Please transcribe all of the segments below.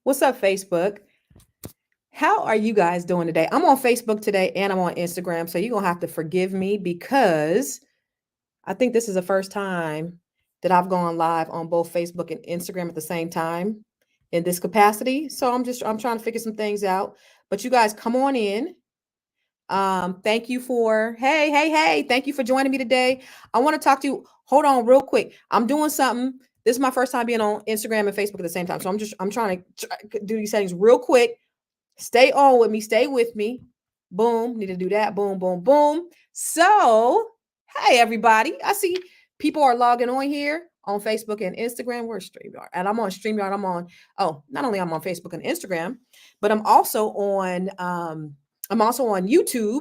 What's up, Facebook? How are you guys doing today? I'm on Facebook today and I'm on Instagram. So you're going to have to forgive me because I think this is the first time that I've gone live on both Facebook and Instagram at the same time in this capacity. So I'm trying to figure some things out. But you guys come on in. Thank you for hey. Thank you for joining me today. I want to talk to you. Hold on real quick. I'm doing something. This is my first time being on Instagram and Facebook at the same time. So I'm trying to do these settings real quick. Stay on with me. Stay with me. Boom. Need to do that. Boom, boom, boom. So, hey, everybody. I see people are logging on here on Facebook and Instagram. Where's StreamYard? And I'm on StreamYard. Not only I'm on Facebook and Instagram, but I'm also on YouTube,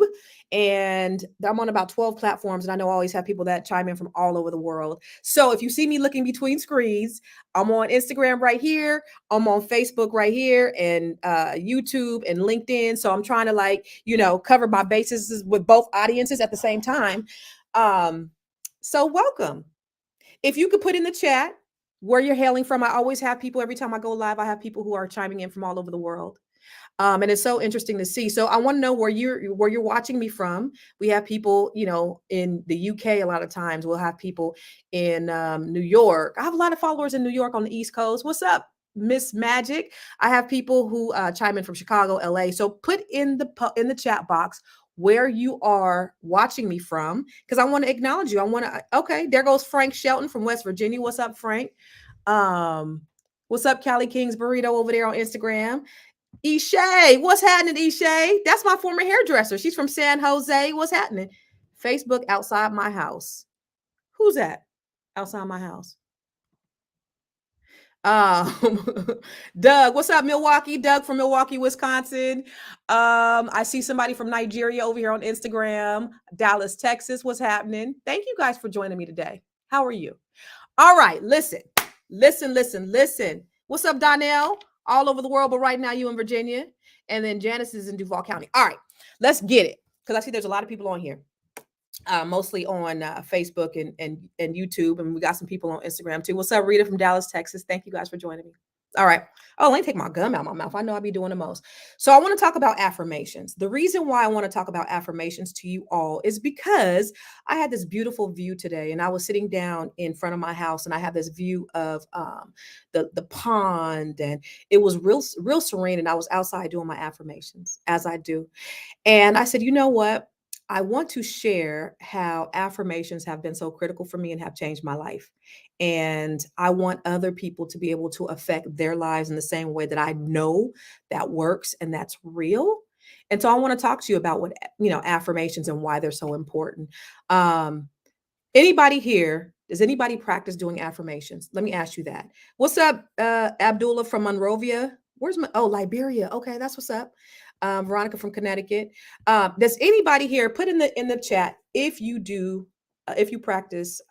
and I'm on about 12 platforms. And I know I always have people that chime in from all over the world. So if you see me looking between screens, I'm on Instagram right here. I'm on Facebook right here, and YouTube and LinkedIn. So I'm trying to cover my bases with both audiences at the same time. So welcome. If you could put in the chat where you're hailing from, I always have people every time I go live. I have people who are chiming in from all over the world. And it's so interesting to see. So I want to know where you're watching me from. We have people, in the UK. A lot of times we'll have people in New York. I have a lot of followers in New York on the East Coast. What's up, Miss Magic? I have people who chime in from Chicago, LA. So put in the chat box where you are watching me from, because I want to acknowledge you. I want to. Okay, there goes Frank Shelton from West Virginia. What's up, Frank? Um, what's up, Callie King's Burrito over there on Instagram? Ishay, what's happening, Ishay? That's my former hairdresser. She's from San Jose. What's happening? Facebook outside my house. Who's that? Outside my house. Doug, what's up, Milwaukee? Doug from Milwaukee, Wisconsin. I see somebody from Nigeria over here on Instagram. Dallas, Texas. What's happening? Thank you guys for joining me today. How are you? All right, listen. What's up, Donnell? All over the world, but right now you in Virginia. And then Janice is in Duval County. All right, let's get it. Because I see there's a lot of people on here. Mostly on Facebook and YouTube, and we got some people on Instagram too. What's up, Rita from Dallas, Texas? Thank you guys for joining me. All right. Oh, let me take my gum out of my mouth. I know I'll be doing the most. So I want to talk about affirmations. The reason why I want to talk about affirmations to you all is because I had this beautiful view today, and I was sitting down in front of my house, and I have this view of the pond, and it was real serene. And I was outside doing my affirmations as I do, and I said, you know what? I want to share how affirmations have been so critical for me and have changed my life. And I want other people to be able to affect their lives in the same way that I know that works and that's real. And so I want to talk to you about affirmations and why they're so important. Um, Anybody here, does anybody practice doing affirmations? Let me ask you that. What's up, Abdullah from Monrovia? Liberia. Okay, that's what's up. Veronica from Connecticut. Does anybody here put in the chat if you do, if you practice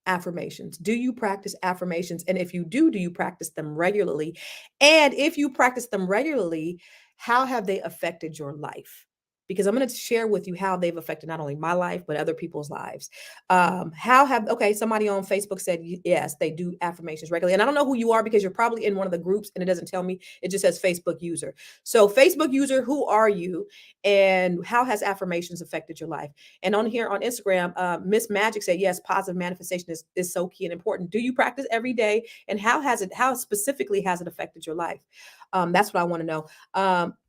affirmations? Do you practice affirmations? And if you do you practice them regularly? And if you practice them regularly, how have they affected your life? Because I'm going to share with you how they've affected not only my life but other people's lives. Somebody on Facebook said yes, they do affirmations regularly, and I don't know who you are because you're probably in one of the groups and it doesn't tell me. It just says Facebook user. So Facebook user, who are you, and how has affirmations affected your life? And on here on Instagram, Miss Magic said yes, positive manifestation is so key and important. Do you practice every day, and how specifically has it affected your life? That's what I want to know.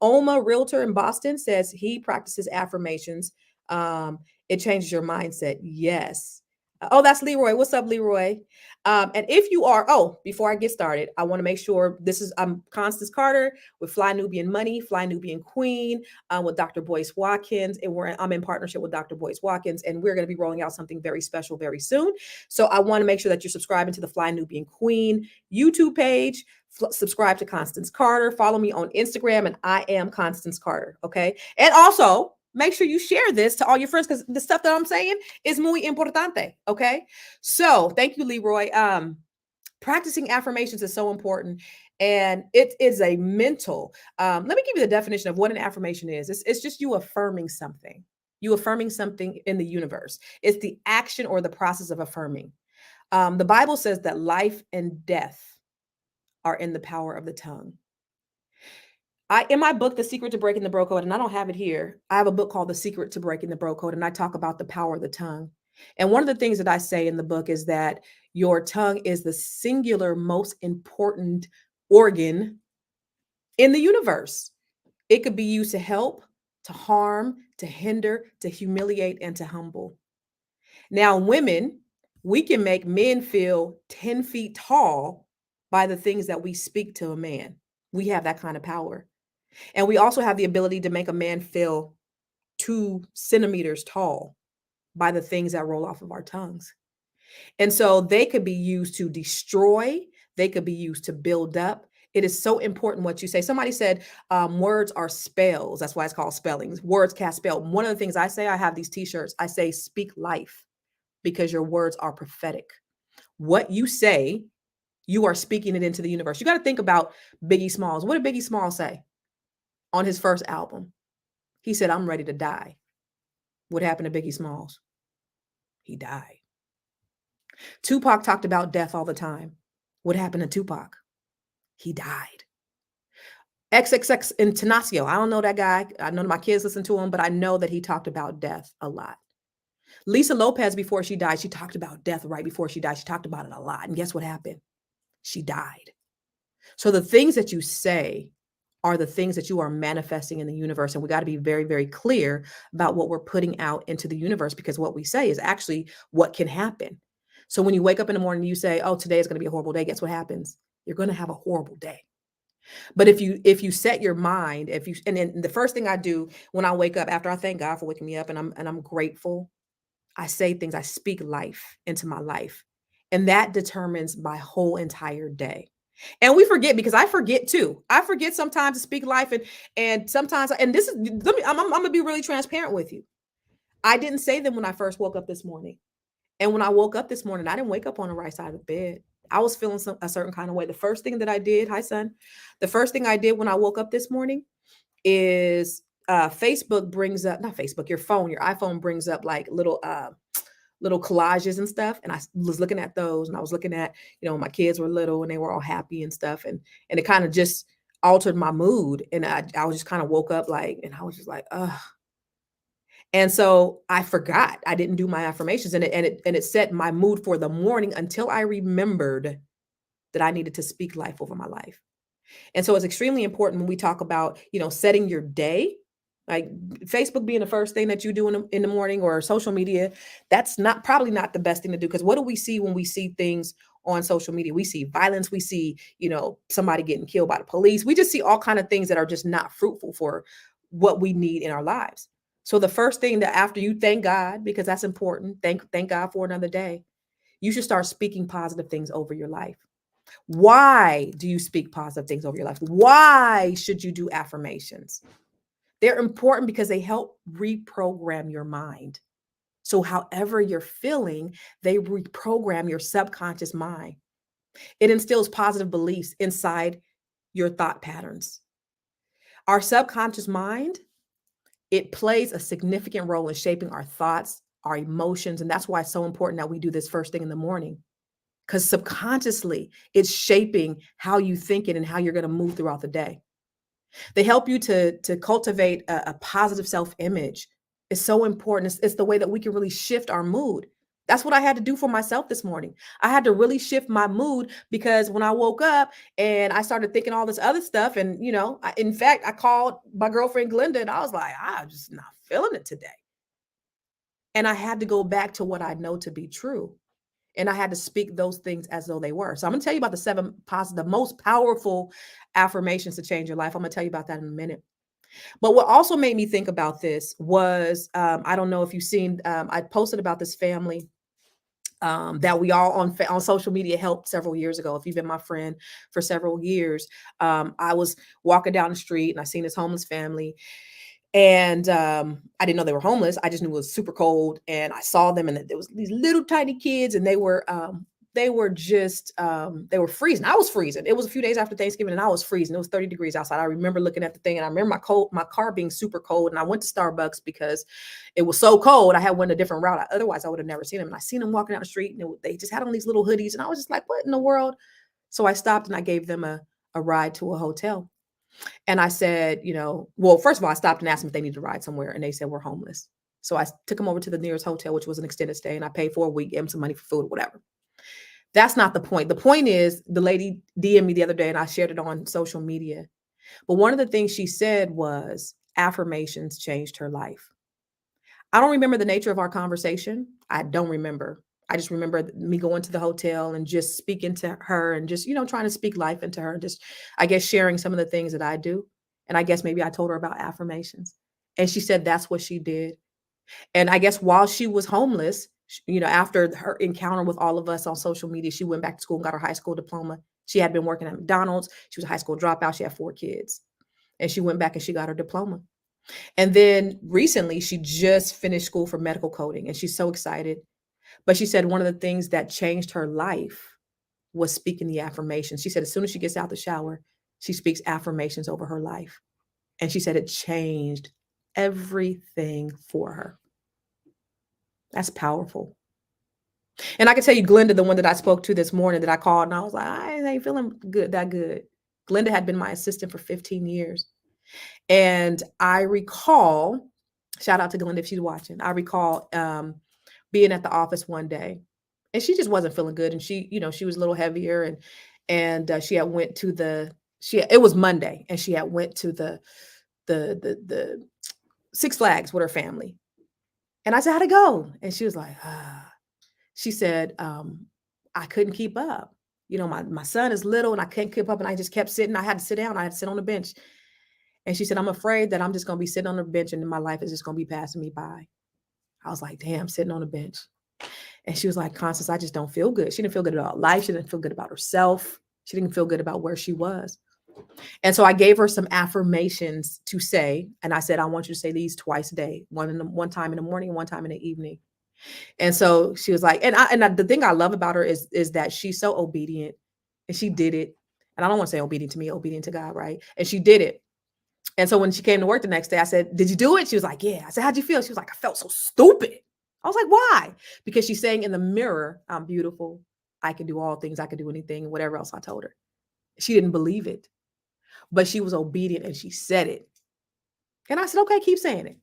Oma Realtor in Boston says he practices affirmations. It changes your mindset. Yes. Oh, that's Leroy. What's up, Leroy? And if you are, before I get started, I want to make sure I'm Constance Carter with Fly Nubian Money, Fly Nubian Queen, with Dr. Boyce Watkins. And I'm in partnership with Dr. Boyce Watkins, and we're going to be rolling out something very special very soon. So I want to make sure that you're subscribing to the Fly Nubian Queen YouTube page. Subscribe to Constance Carter. Follow me on Instagram, and I am Constance Carter. Okay. And also, make sure you share this to all your friends, because the stuff that I'm saying is muy importante. Okay. So thank you, Leroy. Practicing affirmations is so important. And it is a mental, let me give you the definition of what an affirmation is. It's just you affirming something. You affirming something in the universe. It's the action or the process of affirming. The Bible says that life and death are in the power of the tongue. I in my book, The Secret to Breaking the Bro Code, and I don't have it here. I have a book called The Secret to Breaking the Bro Code, and I talk about the power of the tongue. And one of the things that I say in the book is that your tongue is the singular most important organ in the universe. It could be used to help, to harm, to hinder, to humiliate, and to humble. Now, women, we can make men feel 10 feet tall by the things that we speak to a man. We have that kind of power. And we also have the ability to make a man feel 2 centimeters tall by the things that roll off of our tongues. And so they could be used to destroy, they could be used to build up. It is so important what you say. Somebody said words are spells. That's why it's called spellings. Words cast spell. One of the things I say, I have these t-shirts. I say, speak life because your words are prophetic. What you say, you are speaking it into the universe. You got to think about Biggie Smalls. What did Biggie Smalls say on his first album? He said, I'm ready to die. What happened to Biggie Smalls? He died. Tupac talked about death all the time. What happened to Tupac? He died. XXX Tenacio. I don't know that guy. I know my kids listen to him, but I know that he talked about death a lot. Lisa Lopez, before she died, she talked about death right before she died. She talked about it a lot. And guess what happened? She died. So the things that you say are the things that you are manifesting in the universe. And we got to be very, very clear about what we're putting out into the universe, because what we say is actually what can happen. So when you wake up in the morning, you say, oh, today is going to be a horrible day. Guess what happens? You're going to have a horrible day. But if you set your mind, and then the first thing I do when I wake up, after I thank God for waking me up and I'm grateful, I say things, I speak life into my life. And that determines my whole entire day. And we forget, because I forget too. I forget sometimes to speak life, and sometimes, and this is, I'm gonna be really transparent with you. I didn't say them when I first woke up this morning. And when I woke up this morning, I didn't wake up on the right side of the bed. I was feeling a certain kind of way. The first thing that I did, hi son, the first thing I did when I woke up this morning is Facebook brings up, not Facebook, your phone, your iPhone brings up like little collages and stuff. And I was looking at those, and I was looking at, my kids were little and they were all happy and stuff. And it kind of just altered my mood. And I was just kind of woke up like, and I was just like, ugh. And so I forgot, I didn't do my affirmations, and it set my mood for the morning until I remembered that I needed to speak life over my life. And so it's extremely important when we talk about, setting your day, like Facebook being the first thing that you do in the morning, or social media. That's probably not the best thing to do, because what do we see when we see things on social media? We see violence. We see, somebody getting killed by the police. We just see all kind of things that are just not fruitful for what we need in our lives. So the first thing, that after you thank God, because that's important, thank God for another day, you should start speaking positive things over your life. Why do you speak positive things over your life? Why should you do affirmations? They're important because they help reprogram your mind. So however you're feeling, they reprogram your subconscious mind. It instills positive beliefs inside your thought patterns. Our subconscious mind, it plays a significant role in shaping our thoughts, our emotions. And that's why it's so important that we do this first thing in the morning, because subconsciously it's shaping how you think it and how you're going to move throughout the day. They help you to cultivate a positive self-image. It's so important. It's the way that we can really shift our mood. That's what I had to do for myself this morning. I had to really shift my mood, because when I woke up and I started thinking all this other stuff, and in fact, I called my girlfriend Glenda, and I was like, I'm just not feeling it today. And I had to go back to what I know to be true. And I had to speak those things as though they were. So I'm going to tell you about the 7 positive, the most powerful affirmations to change your life. I'm going to tell you about that in a minute. But what also made me think about this was, I don't know if you've seen, I posted about this family that we all on social media helped several years ago. If you've been my friend for several years, I was walking down the street and I seen this homeless family. And I didn't know they were homeless. I just knew it was super cold. And I saw them, and there was these little tiny kids, and they were just they were freezing. I was freezing. It was a few days after Thanksgiving, and I was freezing. It was 30 degrees outside. I remember looking at the thing, and I remember my car being super cold. And I went to Starbucks because it was so cold. I had went a different route. Otherwise, I would have never seen them. And I seen them walking down the street, and they just had on these little hoodies, and I was just like, what in the world? So I stopped and I gave them a ride to a hotel. And I said, well, first of all, I stopped and asked them if they needed to ride somewhere. And they said, we're homeless. So I took them over to the nearest hotel, which was an extended stay. And I paid for a week, gave them some money for food or whatever. That's not the point. The point is the lady DM'd me the other day and I shared it on social media. But one of the things she said was affirmations changed her life. I don't remember the nature of our conversation. I don't remember. I just remember me going to the hotel and just speaking to her and just, trying to speak life into her, just, I guess, sharing some of the things that I do. And I guess maybe I told her about affirmations. And she said that's what she did. And I guess while she was homeless, after her encounter with all of us on social media, she went back to school and got her high school diploma. She had been working at McDonald's. She was a high school dropout. She had 4 kids. And she went back and she got her diploma. And then recently, she just finished school for medical coding and she's so excited. But she said one of the things that changed her life was speaking the affirmations. She said as soon as she gets out the shower, she speaks affirmations over her life. And she said it changed everything for her. That's powerful. And I can tell you, Glenda, the one that I spoke to this morning that I called and I was like, I ain't feeling that good. Glenda had been my assistant for 15 years. And I recall, shout out to Glenda if she's watching, I recall being at the office one day and she just wasn't feeling good. And she was a little heavier and she had went to it was Monday and she had went to the Six Flags with her family. And I said, how'd it go? And she was like, she said, I couldn't keep up. My son is little and I can't keep up. And I just kept sitting. I had to sit down. I had to sit on the bench. And she said, I'm afraid that I'm just going to be sitting on the bench and my life is just going to be passing me by. I was like, damn, sitting on the bench. And she was like, Constance, I just don't feel good. She didn't feel good about life. She didn't feel good about herself. She didn't feel good about where she was. And so I gave her some affirmations to say. And I said, I want you to say these twice a day, one time in the morning, one time in the evening. And so she was like, the thing I love about her is that she's so obedient and she did it. And I don't want to say obedient to me, obedient to God, right? And she did it. And so when she came to work the next day, I said, did you do it? She was like, yeah. I said, how'd you feel? She was like, I felt so stupid. I was like, why? Because she's saying in the mirror, I'm beautiful. I can do all things. I can do anything, whatever else I told her. She didn't believe it, but she was obedient and she said it. And I said, okay, keep saying it.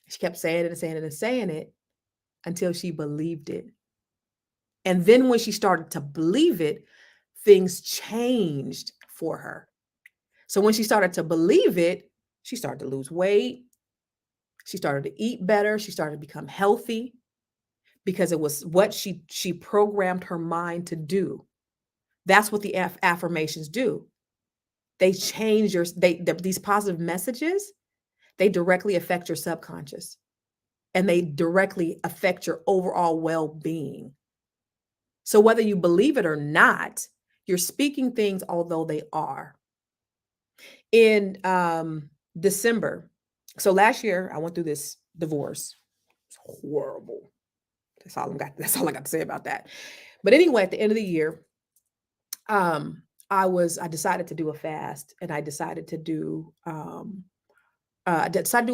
She kept saying it and saying it and saying it until she believed it. And then when she started to believe it, things changed for her. So when she started to believe it, she started to lose weight. She started to eat better. She started to become healthy because it was what she programmed her mind to do. That's what the affirmations do. They change these positive messages, they directly affect your subconscious and they directly affect your overall well-being. So whether you believe it or not, you're speaking things although they are. In December, so last year I went through this divorce. It's horrible. That's all I got to say about that. But anyway, at the end of the year, I decided to do a fast, and I decided to do a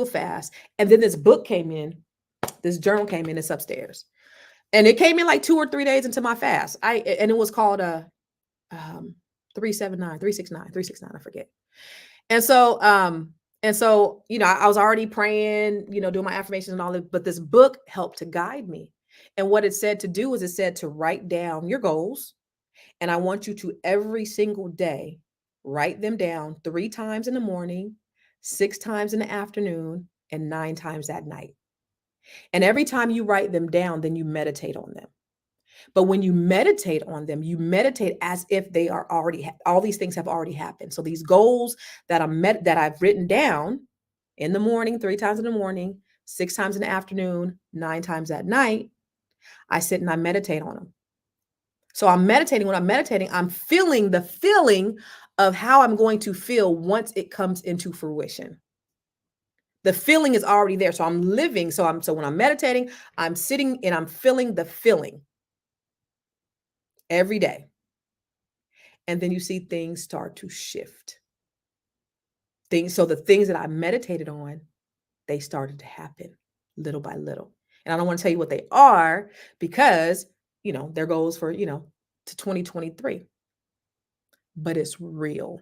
fast, and then this book came in, this journal came in, it's upstairs, and it came in like 2 or 3 days into my fast. And it was called 369, 369, 369, I forget. And so, I was already praying, doing my affirmations and all that, but this book helped to guide me. And what it said to do is it said to write down your goals. And I want you to every single day, write them down 3 times in the morning, 6 times in the afternoon, and 9 times at night. And every time you write them down, then you meditate on them. But when you meditate on them, you meditate as if they are already, all these things have already happened. So these goals that I've written down in the morning, 3 times in the morning, 6 times in the afternoon, 9 times at night, I sit and I meditate on them. So I'm meditating. When I'm meditating, I'm feeling the feeling of how I'm going to feel once it comes into fruition. The feeling is already there. So I'm living. So when I'm meditating, I'm sitting and I'm feeling the feeling every day. And then you see things start to shift. So the things that I meditated on, they started to happen little by little. And I don't want to tell you what they are because, their goals for, to 2023. But it's real.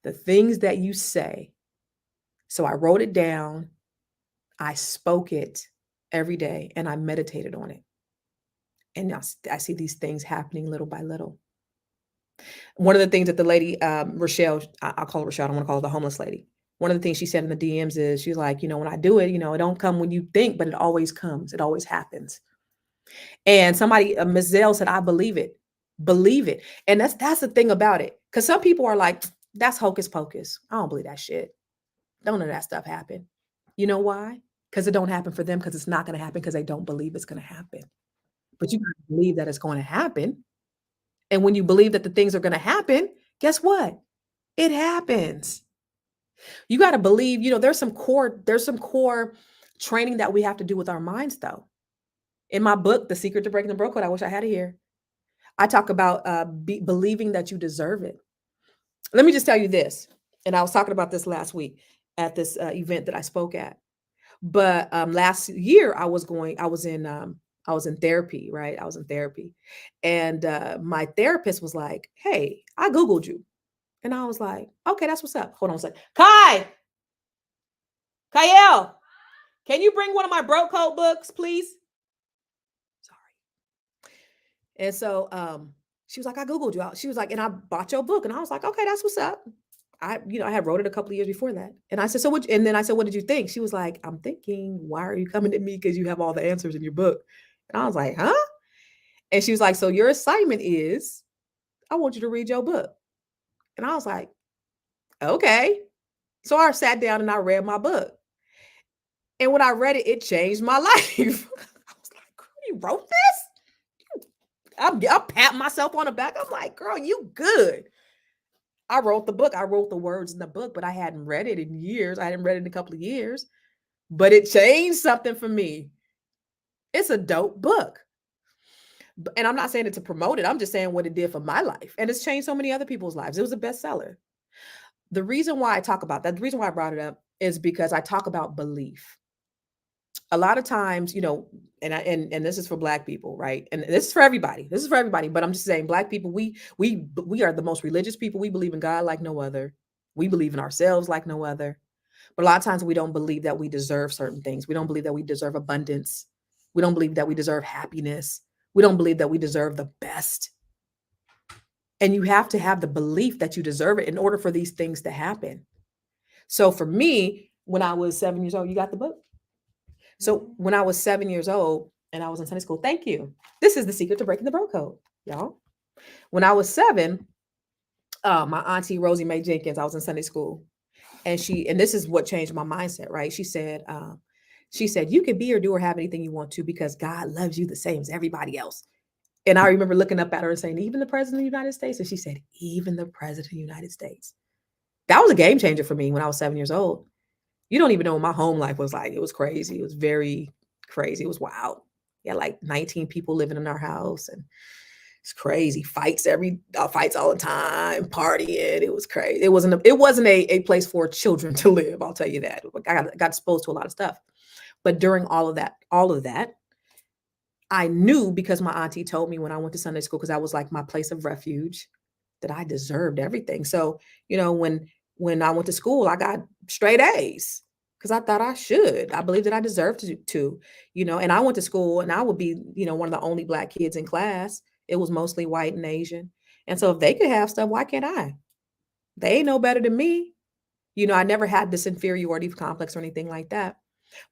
The things that you say. So I wrote it down. I spoke it every day and I meditated on it. And now I see these things happening little by little. One of the things that the lady, Rochelle, I'll call her Rochelle, I don't want to call her the homeless lady. One of the things she said in the DMs is she's like, when I do it, it don't come when you think, but it always comes. It always happens. And somebody, Ms. Zell said, I believe it. Believe it. And that's the thing about it. Because some people are like, that's hocus pocus. I don't believe that shit. Don't none of that stuff happen. You know why? Because it don't happen for them, because it's not going to happen, because they don't believe it's going to happen. But you got to believe that it's going to happen. And when you believe that the things are going to happen, guess what? It happens. You got to believe, there's some core training that we have to do with our minds, though. In my book, The Secret to Breaking the Bro Code, I wish I had it here. I talk about believing that you deserve it. Let me just tell you this. And I was talking about this last week at this event that I spoke at. But last year I was in therapy, right? I was in therapy. And my therapist was like, hey, I Googled you. And I was like, okay, that's what's up. Hold on a second. Kyle, can you bring one of my bro code books, please? Sorry. And so she was like, I Googled you. She was like, and I bought your book. And I was like, okay, that's what's up. I had wrote it a couple of years before that. And I said, and then I said, what did you think? She was like, I'm thinking, why are you coming to me? Because you have all the answers in your book. And I was like, huh? And she was like, so your assignment is, I want you to read your book. And I was like, okay. So I sat down and I read my book. And when I read it, it changed my life. I was like, girl, you wrote this? I'm patting myself on the back. I'm like, girl, you good. I wrote the book. I wrote the words in the book, but I hadn't read it in years. I hadn't read it in a couple of years, but it changed something for me. It's a dope book. And I'm not saying it to promote it. I'm just saying what it did for my life. And it's changed so many other people's lives. It was a bestseller. The reason why I talk about that, the reason why I brought it up is because I talk about belief. A lot of times, and this is for Black people, right? And this is for everybody. This is for everybody. But I'm just saying, Black people, we are the most religious people. We believe in God like no other. We believe in ourselves like no other. But a lot of times we don't believe that we deserve certain things. We don't believe that we deserve abundance. We don't believe that we deserve happiness. We don't believe that we deserve the best. And you have to have the belief that you deserve it in order for these things to happen. So for me, when I was 7 years old, you got the book? So when I was 7 years old and I was in Sunday school, thank you. This is The Secret to Breaking the Bro Code, y'all. When I was 7, my auntie Rosie Mae Jenkins, I was in Sunday school, and this is what changed my mindset, right? She said, you can be or do or have anything you want to because God loves you the same as everybody else. And I remember looking up at her and saying, even the president of the United States? And she said, even the president of the United States. That was a game changer for me when I was 7 years old. You don't even know what my home life was like. It was crazy. It was very crazy. It was wild. We had like 19 people living in our house, and it's crazy. Fights all the time, partying. It was crazy. It wasn't a place for children to live. I'll tell you that. I got exposed to a lot of stuff. But during all of that, I knew, because my auntie told me when I went to Sunday school, because that was like my place of refuge, that I deserved everything. So, when I went to school, I got straight A's because I thought I should. I believed that I deserved to, and I went to school and I would be, one of the only Black kids in class. It was mostly white and Asian. And so if they could have stuff, why can't I? They ain't no better than me. I never had this inferiority complex or anything like that.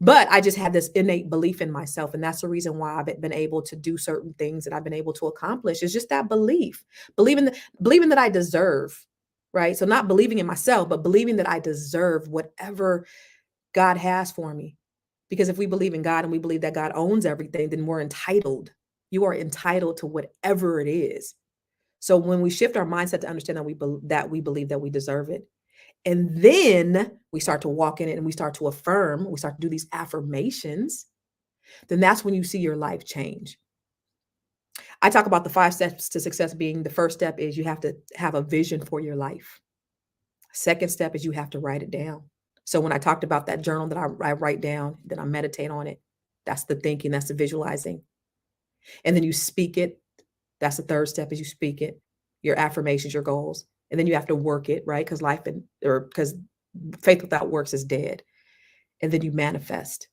But I just had this innate belief in myself. And that's the reason why I've been able to do certain things that I've been able to accomplish. It's just that belief, believing that I deserve, right? So not believing in myself, but believing that I deserve whatever God has for me. Because if we believe in God and we believe that God owns everything, then we're entitled. You are entitled to whatever it is. So when we shift our mindset to understand that we believe that we deserve it, and then we start to walk in it and we start to affirm, we start to do these affirmations, then that's when you see your life change. I talk about the 5 steps to success being, the first step is you have to have a vision for your life. Second step is you have to write it down. So when I talked about that journal that I write down, then I meditate on it. That's the thinking, that's the visualizing. And then you speak it. That's the third step, is you speak it, your affirmations, your goals. And then you have to work it, right? Because faith without works is dead. And then you manifest.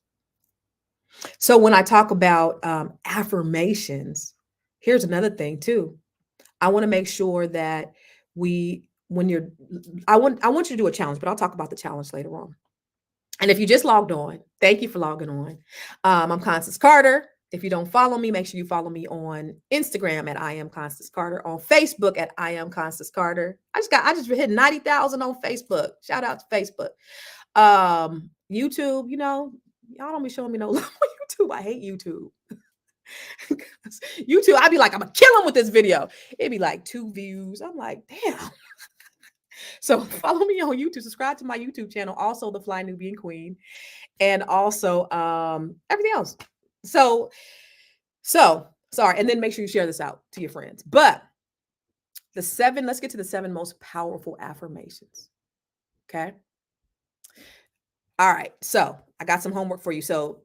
So when I talk about affirmations, here's another thing too. I want to make sure that when you're, I want you to do a challenge, but I'll talk about the challenge later on. And if you just logged on, thank you for logging on. I'm Constance Carter. If you don't follow me, make sure you follow me on Instagram at I am Constance Carter, on Facebook at I am Constance Carter. I just hit 90,000 on Facebook. Shout out to Facebook. YouTube, y'all don't be showing me no love on YouTube. I hate YouTube. YouTube, I'd be like, I'm gonna kill him with this video. It'd be like 2 views. I'm like, damn. So follow me on YouTube, subscribe to my YouTube channel, also the Fly Nubian Queen, and also everything else. So sorry, and then make sure you share this out to your friends. But let's get to the 7 most powerful affirmations. Okay. All right. So I got some homework for you. So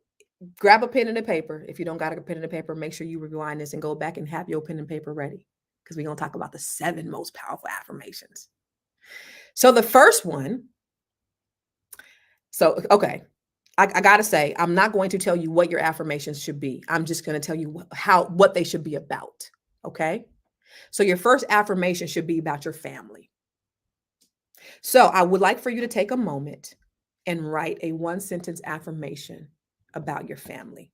grab a pen and a paper. If you don't got a pen and a paper, make sure you rewind this and go back and have your pen and paper ready, because we're going to talk about the 7 most powerful affirmations. So the first one, okay, I got to say, I'm not going to tell you what your affirmations should be. I'm just going to tell you what they should be about. Okay. So your first affirmation should be about your family. So I would like for you to take a moment and write a 1-sentence affirmation about your family.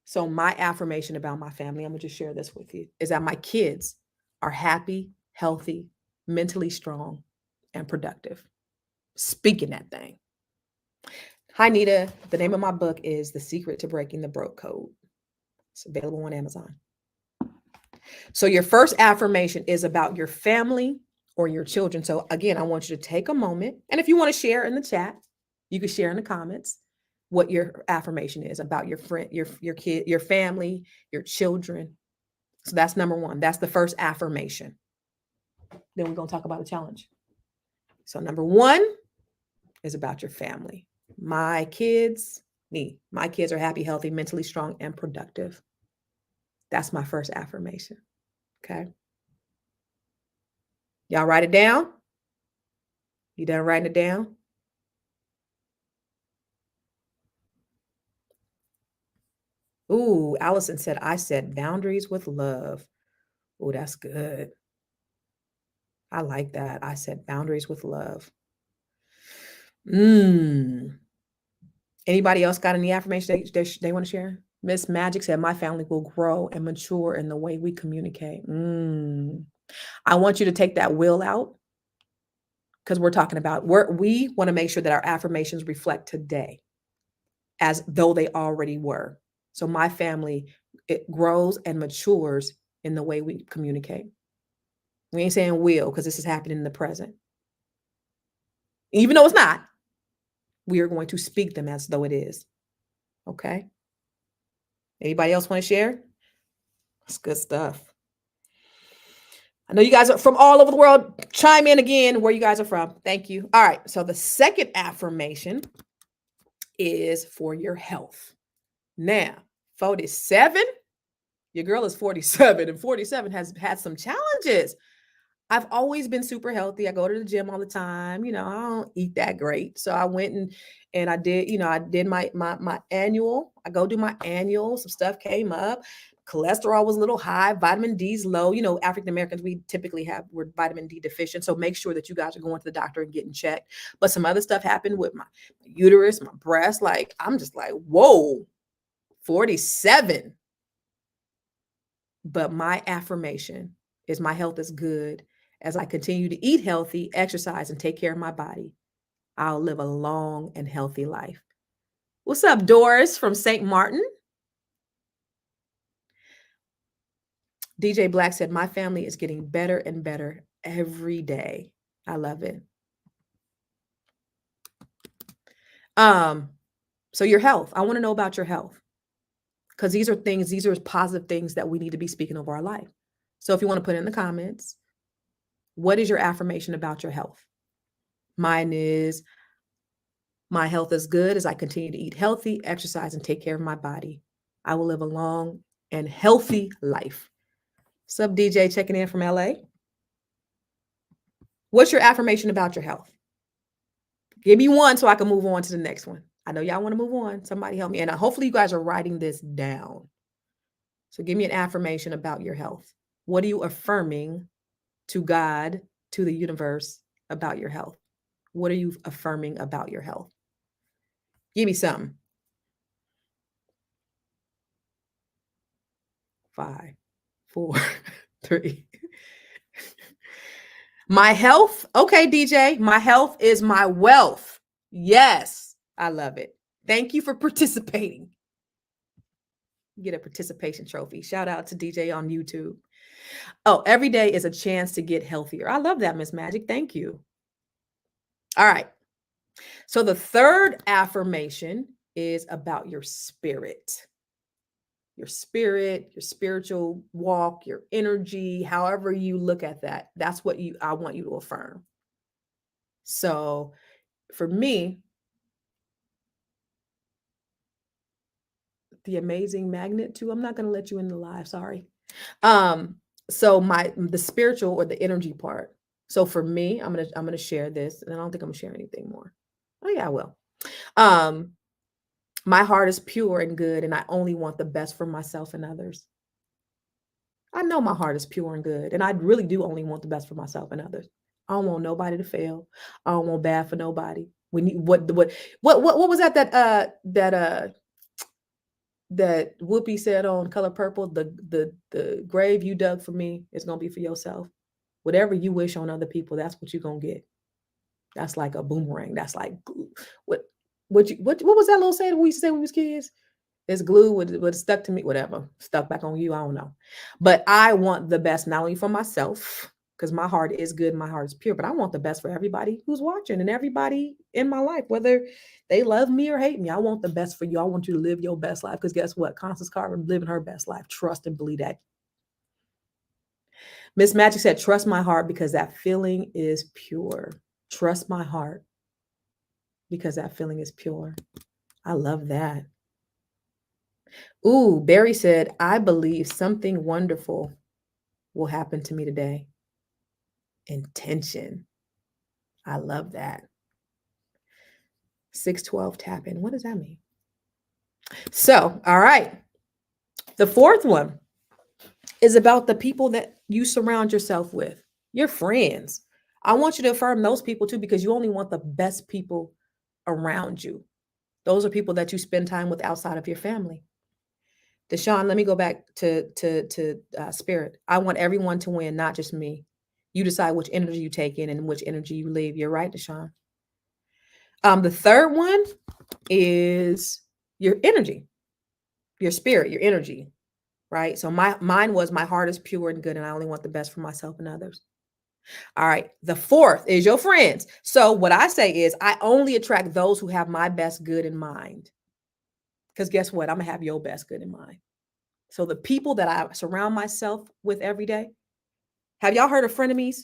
So my affirmation about my family, I'm going to just share this with you, is that my kids are happy, healthy, mentally strong, and productive. Speaking that thing. Hi, Nita. The name of my book is The Secret to Breaking the Broke Code. It's available on Amazon. So your first affirmation is about your family or your children. So again, I want you to take a moment. And if you want to share in the chat, you can share in the comments what your affirmation is about your friend, your kid, your family, your children. So that's number 1. That's the first affirmation. Then we're going to talk about a challenge. So number 1 is about your family. My kids are happy, healthy, mentally strong, and productive. That's my first affirmation. Okay. Y'all write it down? You done writing it down? Ooh, Allison said, I set boundaries with love. Ooh, that's good. I like that. I set boundaries with love. Anybody else got any affirmation they want to share? Miss Magic said, my family will grow and mature in the way we communicate. I want you to take that will out, because we're talking about, we want to make sure that our affirmations reflect today as though they already were. So my family, it grows and matures in the way we communicate. We ain't saying will, because this is happening in the present. Even though it's not, we are going to speak them as though it is. Okay. Anybody else want to share? That's good stuff. I know you guys are from all over the world. Chime in again where you guys are from. Thank you. All right. So the second affirmation is for your health. Now, 47, your girl is 47, and 47 has had some challenges. I've always been super healthy. I go to the gym all the time. I don't eat that great. So I went and I did my annual. I go do my annual. Some stuff came up. Cholesterol was a little high. Vitamin D's low. African Americans, we're vitamin D deficient. So make sure that you guys are going to the doctor and getting checked. But some other stuff happened with my uterus, my breast. Like, I'm just like, whoa, 47. But my affirmation is my health is good. As I continue to eat healthy, exercise, and take care of my body, I'll live a long and healthy life. What's up, Doris from St. Martin? DJ Black said, my family is getting better and better every day. I love it. So your health, I want to know about your health, because these are positive things that we need to be speaking over our life. So if you want to put it in the comments, what is your affirmation about your health? Mine is, my health is good as I continue to eat healthy, exercise, and take care of my body. I will live a long and healthy life. What's up, DJ, checking in from LA? What's your affirmation about your health? Give me one so I can move on to the next one. I know y'all want to move on. Somebody help me. And hopefully you guys are writing this down. So give me an affirmation about your health. What are you affirming to God, to the universe about your health? What are you affirming about your health? Give me some. 5, 4, 3. My health. Okay, DJ. My health is my wealth. Yes, I love it. Thank you for participating. Get a participation trophy. Shout out to DJ on YouTube. Oh, every day is a chance to get healthier. I love that, Miss Magic. Thank you. All right. So the third affirmation is about your spirit. Your spirit, your spiritual walk, your energy, however you look at that. That's what I want you to affirm. So for me, the amazing magnet too. I'm not going to let you in the live. Sorry. So the spiritual or the energy part. So for me, I'm gonna share this, and I don't think I'm gonna share anything more. Oh yeah, I will. My heart is pure and good, and I only want the best for myself and others. I know my heart is pure and good, and I really do only want the best for myself and others. I don't want nobody to fail. I don't want bad for nobody. What was that Whoopi said on Color Purple? The grave you dug for me is gonna be for yourself. Whatever you wish on other people, that's what you're gonna get. That's like a boomerang. That's like what was that little saying we used to say when we was kids? It's glue what stuck to me, whatever. Stuck back on you. I don't know. But I want the best not only for myself, because my heart is good, my heart is pure, but I want the best for everybody who's watching and everybody in my life, whether they love me or hate me. I want the best for you. I want you to live your best life. Because guess what? Constance Carver living her best life. Trust and believe that. Miss Magic said, trust my heart because that feeling is pure. Trust my heart because that feeling is pure. I love that. Ooh, Barry said, I believe something wonderful will happen to me today. Intention. I love that. 612 tap in. What does that mean? So, all right. The fourth one is about the people that you surround yourself with, your friends. I want you to affirm those people too, because you only want the best people around you. Those are people that you spend time with outside of your family. Deshaun, let me go back to spirit. I want everyone to win, not just me. You decide which energy you take in and which energy you leave. You're right, Deshaun. The third one is your energy, your spirit, your energy, right? So mine was my heart is pure and good, and I only want the best for myself and others. All right. The fourth is your friends. So what I say is I only attract those who have my best good in mind. Because guess what? I'm going to have your best good in mind. So the people that I surround myself with every day, have y'all heard of frenemies?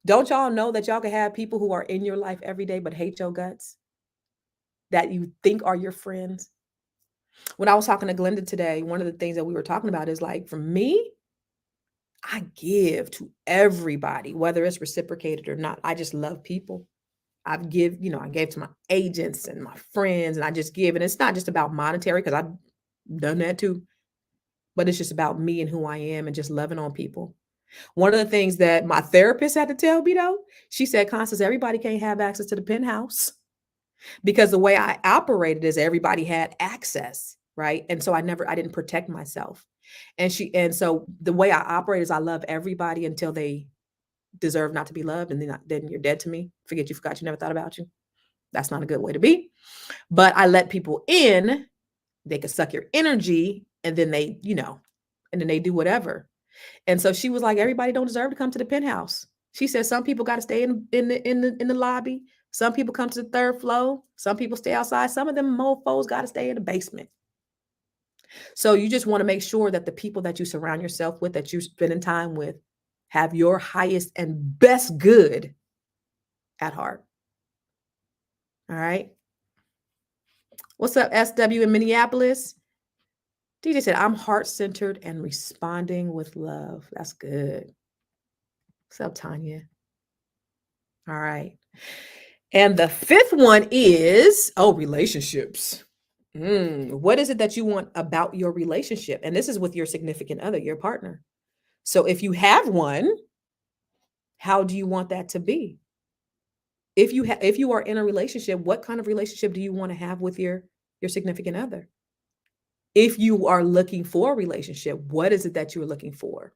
Don't y'all know that y'all can have people who are in your life every day but hate your guts? That you think are your friends? When I was talking to Glenda today, one of the things that we were talking about is like, for me, I give to everybody, whether it's reciprocated or not. I just love people. I gave to my agents and my friends, and I just give. And it's not just about monetary, because I've done that too. But it's just about me and who I am and just loving on people. One of the things that my therapist had to tell me, though, she said, Constance, everybody can't have access to the penthouse, because the way I operated is everybody had access, right? And so I didn't protect myself. And so the way I operate is I love everybody until they deserve not to be loved. And then you're dead to me. Forget you forgot you never thought about you. That's not a good way to be. But I let people in, they could suck your energy, and then they do whatever. And so she was like, everybody don't deserve to come to the penthouse. She said some people got to stay in the lobby. Some people come to the third floor. Some people stay outside. Some of them mofos got to stay in the basement. So you just want to make sure that the people that you surround yourself with, that you're spending time with, have your highest and best good at heart. All right. What's up, SW in Minneapolis? DJ said, I'm heart-centered and responding with love. That's good. What's up, Tanya? All right. And the fifth one is, relationships. What is it that you want about your relationship? And this is with your significant other, your partner. So if you have one, how do you want that to be? If you are in a relationship, what kind of relationship do you want to have with your significant other? If you are looking for a relationship, what is it that you're looking for?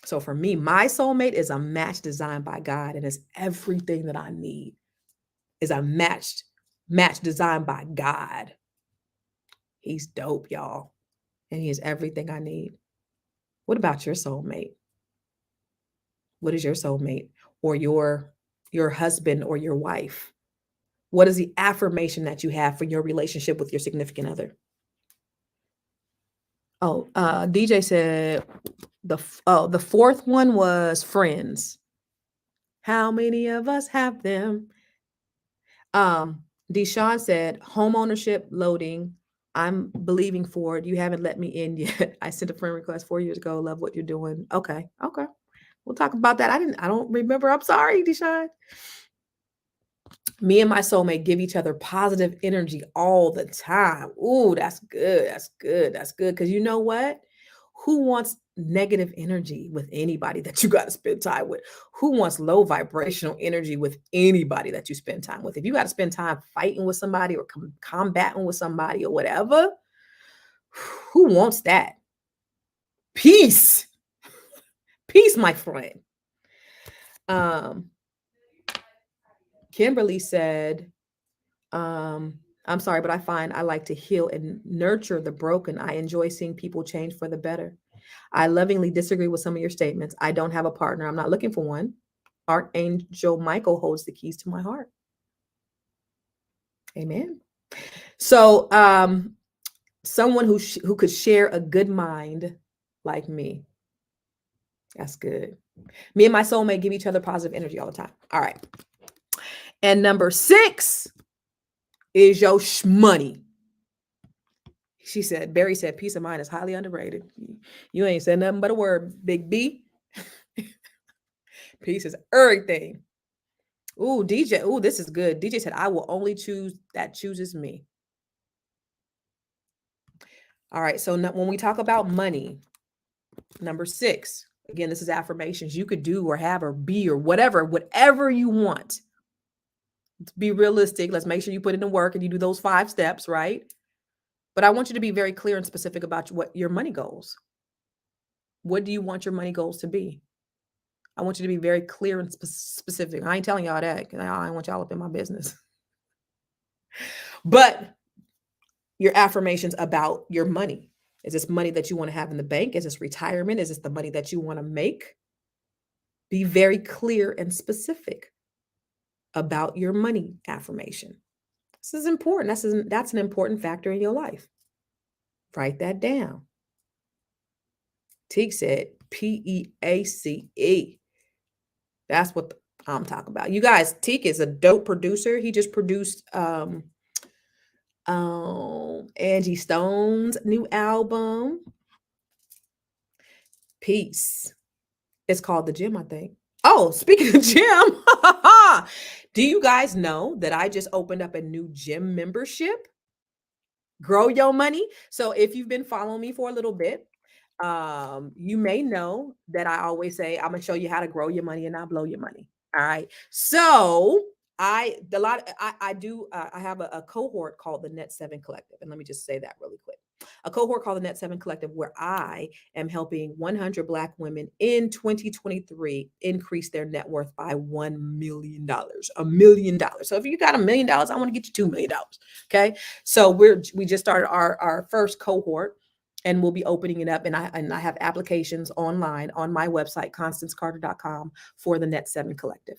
So for me, my soulmate is a match designed by God, and it's everything that I need. Is a match designed by God. He's dope, y'all. And he is everything I need. What about your soulmate? What is your soulmate or your husband or your wife? What is the affirmation that you have for your relationship with your significant other? Oh, DJ said the fourth one was friends. How many of us have them? Deshaun said home ownership loading. I'm believing for it. You haven't let me in yet. I sent a friend request 4 years ago. Love what you're doing. Okay. We'll talk about that. I don't remember. I'm sorry, Deshaun. Me and my soulmate give each other positive energy all the time. Ooh, that's good. That's good. That's good. Because you know what? Who wants negative energy with anybody that you got to spend time with? Who wants low vibrational energy with anybody that you spend time with? If you got to spend time fighting with somebody or combating with somebody or whatever, who wants that? Peace. Peace, my friend. Kimberly said, I'm sorry, but I find I like to heal and nurture the broken. I enjoy seeing people change for the better. I lovingly disagree with some of your statements. I don't have a partner. I'm not looking for one. Archangel Michael holds the keys to my heart. Amen. So, someone who could share a good mind like me. That's good. Me and my soulmate give each other positive energy all the time. All right. And number 6 is your money. Barry said, peace of mind is highly underrated. You ain't said nothing but a word, Big B. Peace is everything. Ooh, DJ. Ooh, this is good. DJ said, I will only choose that chooses me. All right. So when we talk about money, number 6, again, this is affirmations you could do or have or be or whatever you want. Be realistic. Let's make sure you put it in work and you do those 5 steps, right? But I want you to be very clear and specific about what your money goals. What do you want your money goals to be? I want you to be very clear and specific. I ain't telling y'all that because I don't want y'all up in my business. But your affirmations about your money. Is this money that you want to have in the bank? Is this retirement? Is this the money that you want to make? Be very clear and specific about your money affirmation. This is important. That's an important factor in your life. Write that down. Teague said PEACE. That's what I'm talking about. You guys, Teague is a dope producer. He just produced Angie Stone's new album. Peace. It's called The Gym, I think. Oh, speaking of gym, do you guys know that I just opened up a new gym membership? Grow Your Money. So if you've been following me for a little bit, you may know that I always say I'm gonna show you how to grow your money and not blow your money. All right. So I have a cohort called the Net 7 Collective. And let me just say that really quick. A cohort called the Net 7 Collective, where I am helping 100 Black women in 2023 increase their net worth by $1 million. $1 million. So if you got $1 million, I want to get you $2 million. Okay. So we just started our first cohort, and we'll be opening it up. And I have applications online on my website, constancecarter.com, for the Net 7 Collective.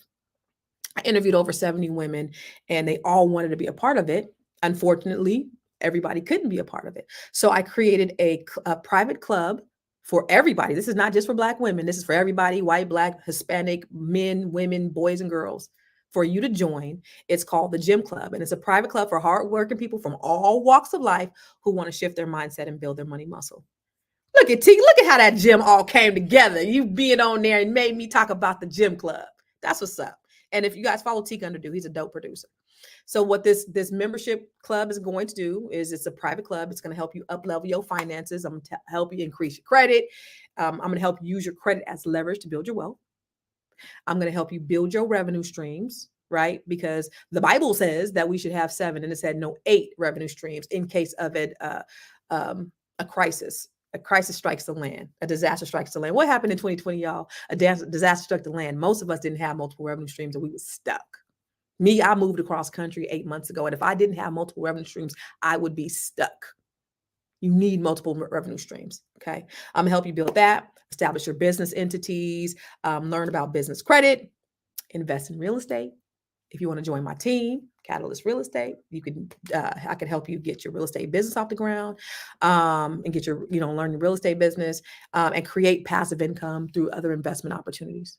I interviewed over 70 women, and they all wanted to be a part of it. Unfortunately, everybody couldn't be a part of it. So I created a private club for everybody. This is not just for Black women. This is for everybody, white, Black, Hispanic, men, women, boys, and girls, for you to join. It's called the Gym Club, and it's a private club for hardworking people from all walks of life who want to shift their mindset and build their money muscle. Look at T. Look at how that gym all came together. You being on there and made me talk about the gym club. That's what's up. And if you guys follow Teak Underdo, he's a dope producer. So what this membership club is going to do is it's a private club. It's going to help you up level your finances. I'm going to help you increase your credit. I'm going to help you use your credit as leverage to build your wealth. I'm going to help you build your revenue streams, right? Because the Bible says that we should have 7, and it said no 8 revenue streams in case of a crisis. A crisis strikes the land. A disaster strikes the land. What happened in 2020, y'all? A disaster struck the land. Most of us didn't have multiple revenue streams, and we were stuck. Me, I moved across country 8 months ago, and if I didn't have multiple revenue streams, I would be stuck. You need multiple revenue streams, okay? I'm gonna help you build that, establish your business entities, learn about business credit, invest in real estate. If you want to join my team, Catalyst Real Estate, you can. I can help you get your real estate business off the ground, and get your, learn your real estate business, and create passive income through other investment opportunities,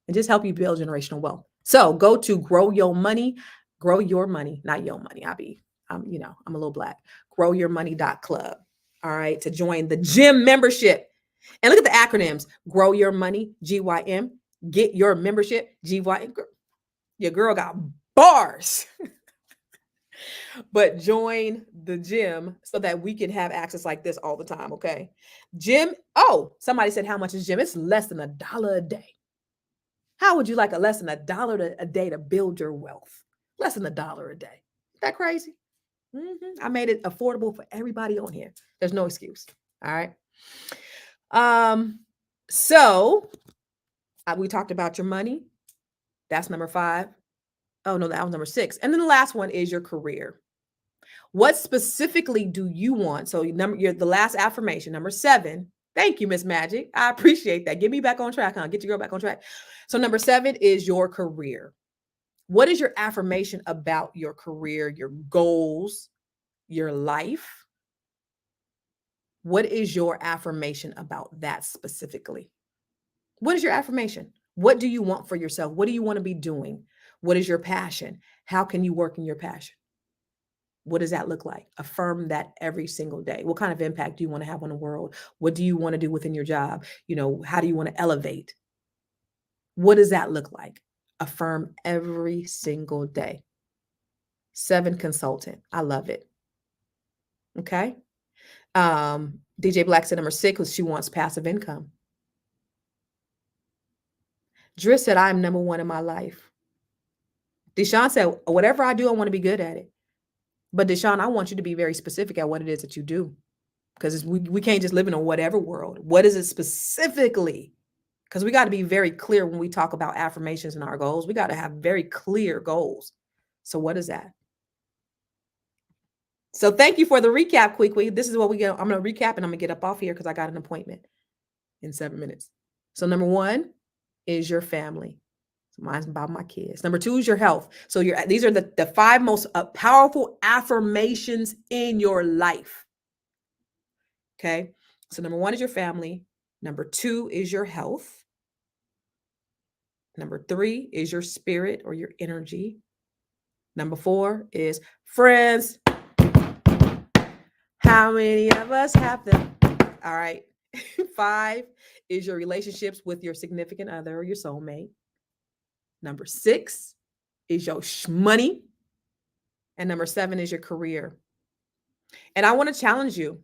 and just help you build generational wealth. So go to grow your money, not your money. I'm a little black. Growyourmoney.club. All right, to join the gym membership. And look at the acronyms: Grow Your Money, GYM. Get your membership, GYM. Your girl got bars. But join the gym so that we can have access like this all the time, okay? Gym. Oh, somebody said, how much is gym? It's less than $1 a day. How would you like less than $1 a day to build your wealth? Less than $1 a day. Isn't that crazy? I made it affordable for everybody on here. There's no excuse. All right. So we talked about your money. That's number 5. Oh no, that was number 6. And then the last one is your career. What specifically do you want? So the last affirmation, number 7. Thank you, Miss Magic. I appreciate that. Get me back on track, huh? Get your girl back on track. So number 7 is your career. What is your affirmation about your career, your goals, your life? What is your affirmation about that specifically? What is your affirmation? What do you want for yourself? What do you want to be doing? What is your passion? How can you work in your passion? What does that look like? Affirm that every single day. What kind of impact do you want to have on the world? What do you want to do within your job? How do you want to elevate? What does that look like? Affirm every single day. 7 consultant. I love it. Okay. DJ Black said number 6 was she wants passive income. Driss said, I'm number 1 in my life. Deshaun said, whatever I do, I want to be good at it. But Deshaun, I want you to be very specific at what it is that you do. Because we can't just live in a whatever world. What is it specifically? Because we got to be very clear when we talk about affirmations and our goals. We got to have very clear goals. So what is that? So thank you for the recap, quickly. This is what we get. I'm going to recap and I'm going to get up off here because I got an appointment in 7 minutes. So number 1 is your family. So mine's about my kids. Number 2 is your health. So these are the 5 most powerful affirmations in your life. Okay. So number 1 is your family. Number 2 is your health. Number 3 is your spirit or your energy. Number 4 is friends. How many of us have them? All right. 5 is your relationships with your significant other or your soulmate. Number 6 is your money. And number 7 is your career. And I want to challenge you.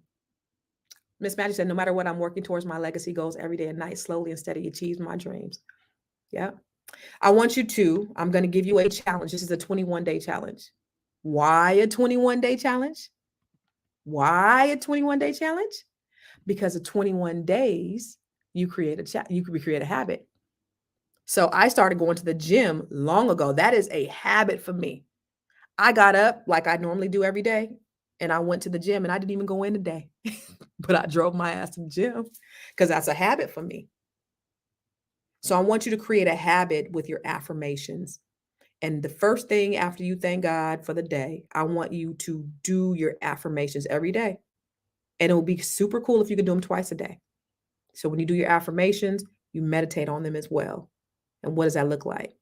Miss Magic said, no matter what, I'm working towards my legacy goals every day and night, slowly and steady, achieve my dreams. Yeah. I'm going to give you a challenge. This is a 21-day challenge. Why a 21-day challenge? Why a 21-day challenge? Because of 21 days, you can create a habit. So I started going to the gym long ago. That is a habit for me. I got up like I normally do every day, and I went to the gym, and I didn't even go in today, but I drove my ass to the gym because that's a habit for me. So I want you to create a habit with your affirmations. And the first thing after you thank God for the day, I want you to do your affirmations every day. And it will be super cool if you can do them twice a day. So when you do your affirmations, you meditate on them as well. And what does that look like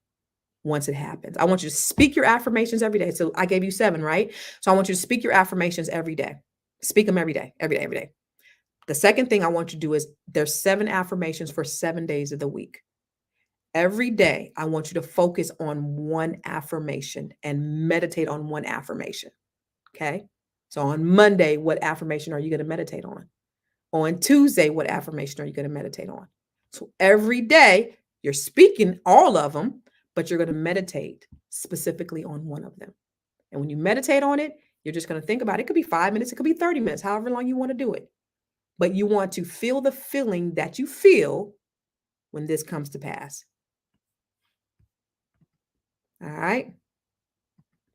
once it happens? I want you to speak your affirmations every day. So I gave you 7, right? So I want you to speak your affirmations every day. Speak them every day, every day, every day. The second thing I want you to do is there's 7 affirmations for 7 days of the week. Every day, I want you to focus on one affirmation and meditate on one affirmation. Okay. So on Monday, what affirmation are you going to meditate on? On Tuesday, what affirmation are you going to meditate on? So every day, you're speaking all of them, but you're going to meditate specifically on one of them. And when you meditate on it, you're just going to think about it. It could be 5 minutes, it could be 30 minutes, however long you want to do it. But you want to feel the feeling that you feel when this comes to pass. All right.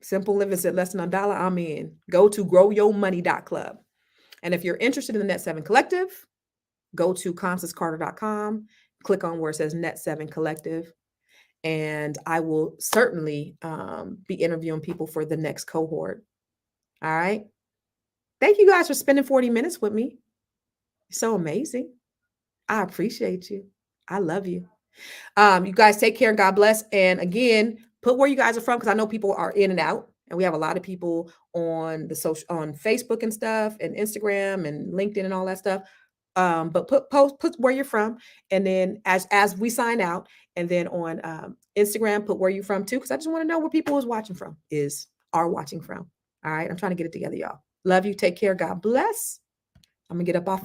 Simple living said less than $1. I'm in. Go to growyourmoney.club. And if you're interested in the Net 7 Collective, go to constancecarter.com, click on where it says Net 7 Collective, and I will certainly be interviewing people for the next cohort. All right. Thank you guys for spending 40 minutes with me. So amazing. I appreciate you. I love you. You guys take care. God bless. And again, put where you guys are from, because I know people are in and out, and we have a lot of people on on Facebook and stuff, and Instagram and LinkedIn and all that stuff. But put where you're from, and then as we sign out, and then on Instagram, put where you're from too, because I just want to know where people are watching from. All right, I'm trying to get it together, y'all. Love you. Take care. God bless. I'm gonna get up off.